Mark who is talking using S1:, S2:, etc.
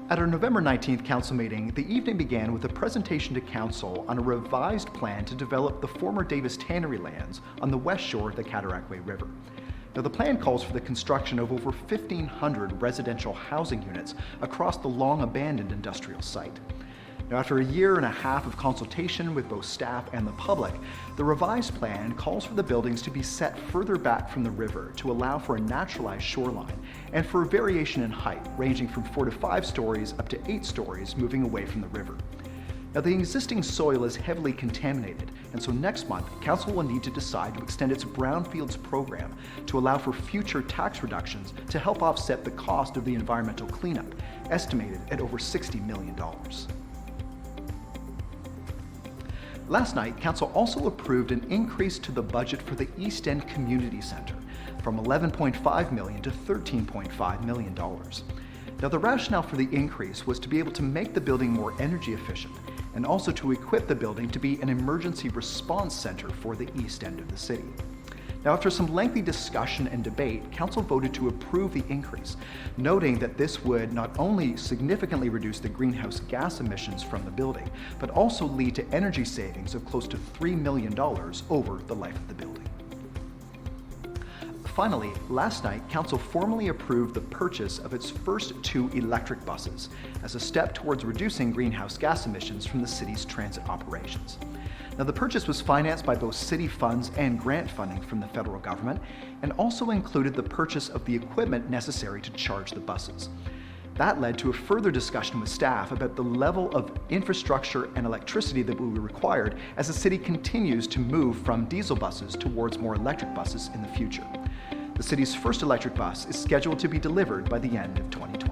S1: At our November 19th council meeting, the evening began with a presentation to council on a revised plan to develop the former Davis Tannery lands on the west shore of the Cataraqui River. Now, the plan calls for the construction of over 1,500 residential housing units across the long-abandoned industrial site. Now, after a year and a half of consultation with both staff and the public, the revised plan calls for the buildings to be set further back from the river to allow for a naturalized shoreline and for a variation in height, ranging from 4 to 5 stories up to 8 stories, moving away from the river. Now, the existing soil is heavily contaminated, and so next month, Council will need to decide to extend its Brownfields program to allow for future tax reductions to help offset the cost of the environmental cleanup, estimated at over $60 million. Last night, Council also approved an increase to the budget for the East End Community Center from $11.5 million to $13.5 million. Now, the rationale for the increase was to be able to make the building more energy efficient and also to equip the building to be an emergency response center for the East End of the city. Now, after some lengthy discussion and debate, Council voted to approve the increase, noting that this would not only significantly reduce the greenhouse gas emissions from the building, but also lead to energy savings of close to $3 million over the life of the building. Finally, last night, Council formally approved the purchase of its first 2 electric buses as a step towards reducing greenhouse gas emissions from the city's transit operations. Now, the purchase was financed by both city funds and grant funding from the federal government, and also included the purchase of the equipment necessary to charge the buses. That led to a further discussion with staff about the level of infrastructure and electricity that will be required as the city continues to move from diesel buses towards more electric buses in the future. The city's first electric bus is scheduled to be delivered by the end of 2020.